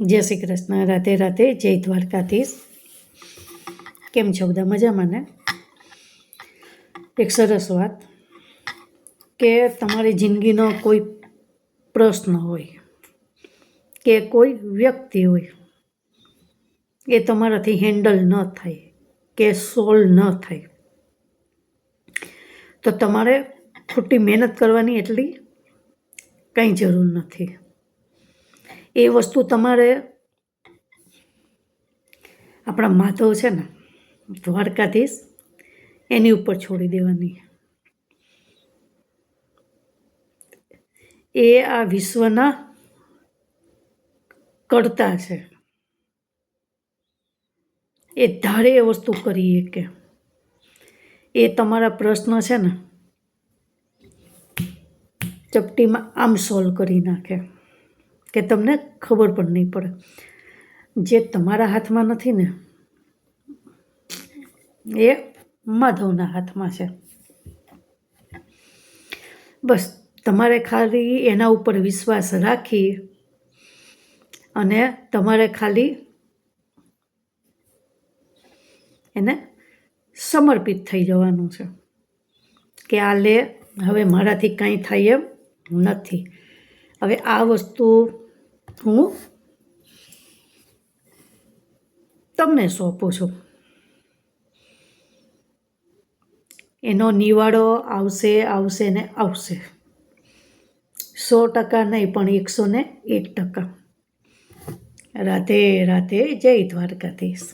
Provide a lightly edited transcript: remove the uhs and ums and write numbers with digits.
જય શ્રી કૃષ્ણ, રાધે રાધે, જય દ્વારકાધીશ। કેમ છો બધા? મજામાં ને? એક સરસ વાત કે તમારી જિંદગીનો કોઈ પ્રશ્ન હોય કે કોઈ વ્યક્તિ હોય એ તમારાથી હેન્ડલ ન થાય કે સોલ્વ ન થાય તો તમારે ખોટી મહેનત કરવાની એટલી કંઈ જરૂર નથી। એ વસ્તુ તમારે આપણા માધવ છે ને, દ્વારકાધીશ, એની ઉપર છોડી દેવાની। એ આ વિશ્વના કરતા છે, એ ધારે એ વસ્તુ કરી કે એ તમારા પ્રશ્ન છે ને ચપટીમાં આમ સોલ્વ કરી નાખે કે તમને ખબર પણ નહીં પડે। જે તમારા હાથમાં નથી ને એ માધવના હાથમાં છે। બસ તમારે ખાલી એના ઉપર વિશ્વાસ રાખી અને તમારે ખાલી એને સમર્પિત થઈ જવાનું છે કે આ લે, હવે મારાથી કાંઈ થાય એમ નથી, હવે આ વસ્તુ હું તમને સોંપું છું। એનો નિવાડો આવશે આવશે ને આવશે, 100% નહીં પણ 101%। રાધે રાધે, જય દ્વારકાધીશ।